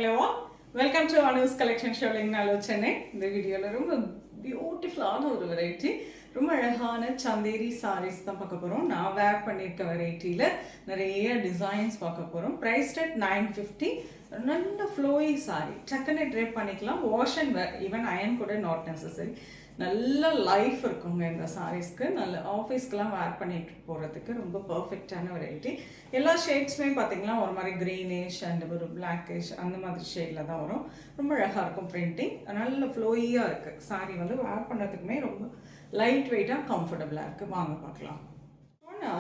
Hello all, welcome to Anu's collection showing Chennai. இந்த வீடியோல ரொம்ப பியூட்டிஃபுல்லான ஒரு வெரைட்டி, ரொம்ப அழகான சந்தேரி சாரீஸ் தான் பார்க்க போறோம். நான் வேர் பண்ணியிருக்க வெரைட்டியில நிறைய டிசைன்ஸ் பார்க்க போறோம். Price at 950. நல்ல ஃப்ளோயி சாரி, டக்குன்னு ட்ரேப் பண்ணிக்கலாம். Wash and wear, even iron கூட நாட் நெசசரி. நல்ல லைஃப் இருக்குங்க இந்த சாரீஸ்க்கு. நல்ல ஆஃபீஸ்க்கெலாம் வேர் பண்ணிட்டு போகிறதுக்கு ரொம்ப பர்ஃபெக்டான வெரைட்டி. எல்லா ஷேட்ஸுமே பார்த்தீங்கன்னா ஒரு மாதிரி க்ரீனிஷ் அண்ட் ஒரு பிளாக்கிஷ் அந்த மாதிரி ஷேடில் தான் வரும். ரொம்ப அழகாக இருக்கும் பிரிண்டிங். நல்ல ஃப்ளோயியாக இருக்குது சாரீ. வந்து வேர் பண்ணுறதுக்குமே ரொம்ப லைட் வெயிட்டாக கம்ஃபர்டபுளாக இருக்குது. வாங்க பார்க்கலாம்.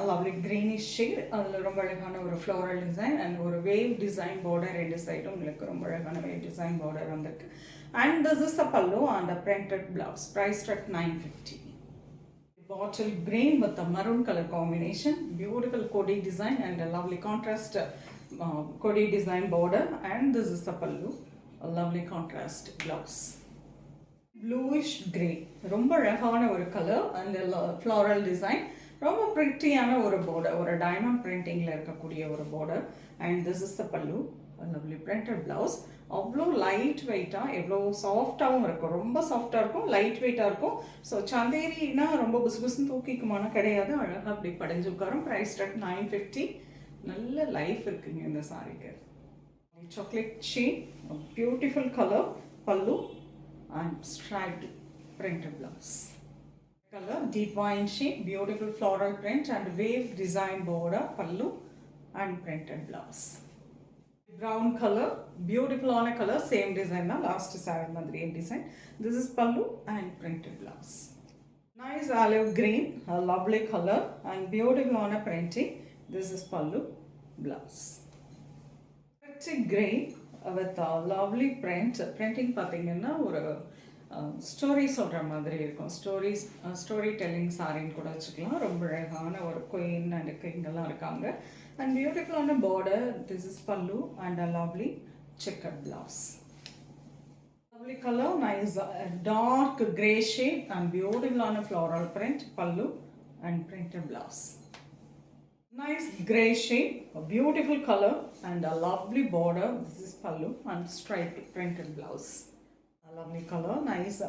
லவ்லி க்ரீனிஷ் ஷேட், அதில் ரொம்ப அழகான ஒரு ஃப்ளோரல் டிசைன் அண்ட் ஒரு வேவ் டிசைன் பார்டர். ரெண்டு சைடும் உங்களுக்கு ரொம்ப அழகான வேவ் டிசைன் பார்டர் வந்திருக்கு. And this is the pallu and a printed blouse, priced at 950. Bottle green with a maroon color combination, beautiful Kodi design and a lovely contrast Kodi design border. And this is the pallu, a lovely contrast blouse. Bluish grey, ரொம்ப அழகான ஒரு color and a floral design. ரொம்ப ப்ரிட்டியான ஒரு border, ஒரு diamond printingல இருக்கக்கூடிய ஒரு border. And this is the pallu, a lovely printed blouse. அவ்வளோ light வெயிட்டாக, எவ்வளோ சாஃப்டாகவும் இருக்கும். ரொம்ப சாஃப்டாக இருக்கும், லைட் வெயிட்டாக இருக்கும். ஸோ சந்தேரினா ரொம்ப புசு புசுன்னு தூக்கிக்குமான கிடையாது, அழகாக அப்படி படைஞ்சு உட்காரும். Price at 950. நல்ல லைஃப் இருக்குங்க இந்த சாரிக்கு. Chocolate shade, beautiful colour pallu and striped printed blouse. Colour deep wine shade, beautiful floral print and wave design border, pallu and printed blouse. Brown color, beautiful on a color, same design na last saree madriye design. This is pallu and printed blouse. Nice olive green, a lovely color and beautiful on a printing. This is pallu, blouse. Pretty grey with a lovely print. Printing பார்த்தீங்கன்னா ஒரு story சொல்கிற மாதிரி இருக்கும். Story telling சாரின்னு கூட வச்சுக்கலாம். ரொம்ப அழகான ஒரு குயின் அண்ட் கிங்கெல்லாம் இருக்காங்க. And beautiful on a border. This is pallu and a lovely checkered blouse. Lovely color, nice dark grey shade and beautiful on a floral print, pallu and printed blouse. Nice grey shade, a beautiful color and a lovely border. This is pallu and striped printed blouse. A lovely color, nice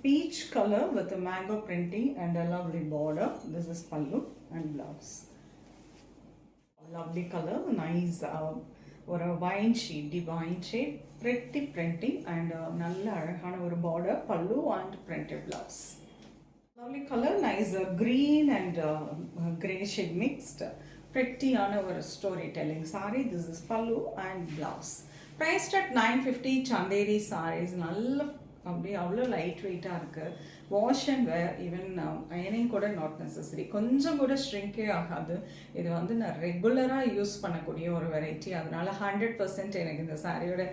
peach color with a mango printing and a lovely border. This is pallu and blouse. Lovely color, nice ஒரு wine shade, deep wine shade, pretty printing and நல்ல அழகான ஒரு border, pallu and printed blouse. Lovely color, nice green and grey shade mixed, pretty ஆன ஒரு storytelling saree. This is pallu and blouse. Priced at 950. Chanderi sarees நல்ல அப்படியே அவ்வளோ light வெயிட்டாக இருக்குது. வாஷ் அண்ட் வேர், ஈவன் அயனிங் கூட நாட் நெசசரி. கொஞ்சம் கூட ஷ்ரிங்கே ஆகாது. இது வந்து நான் ரெகுலராக யூஸ் பண்ணக்கூடிய ஒரு வெரைட்டி. அதனால் 100% எனக்கு இந்த சாரியோட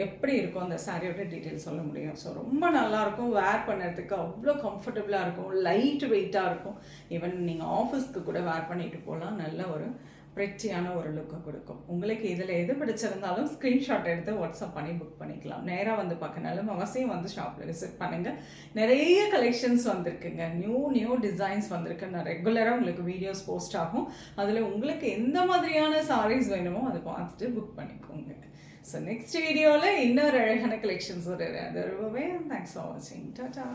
எப்படி இருக்கும், அந்த சாரியோட டீட்டெயில் சொல்ல முடியும். ஸோ ரொம்ப நல்லாயிருக்கும், வேர் பண்ணுறதுக்கு அவ்வளோ கம்ஃபர்டபுளாக இருக்கும், லைட் வெயிட்டாக இருக்கும். ஈவன் நீங்கள் ஆஃபீஸ்க்கு கூட வேர் பண்ணிட்டு போகலாம். நல்ல ஒரு ப்ரெட்டியான ஒரு லுக்கை கொடுக்கும். உங்களுக்கு இதில் எது பிடிச்சிருந்தாலும் ஸ்க்ரீன்ஷாட் எடுத்து வாட்ஸ்அப் பண்ணி புக் பண்ணிக்கலாம். நேராக வந்து பார்க்கனாலும் அவசியம் வந்து ஷாப்பில் விசிட் பண்ணுங்கள். நிறைய கலெக்ஷன்ஸ் வந்திருக்குங்க, நியூ டிசைன்ஸ் வந்திருக்கு. நான் ரெகுலராக உங்களுக்கு வீடியோஸ் போஸ்ட் ஆகும். அதில் உங்களுக்கு எந்த மாதிரியான சாரீஸ் வேணுமோ அதை பார்த்துட்டு புக் பண்ணிக்கோங்க. ஸோ நெக்ஸ்ட் வீடியோவில் இன்னொரு அழகான கலெக்ஷன்ஸ் வருது. அது ரொம்பவே தேங்க்ஸ் ஃபார் வாட்சிங். டாடா.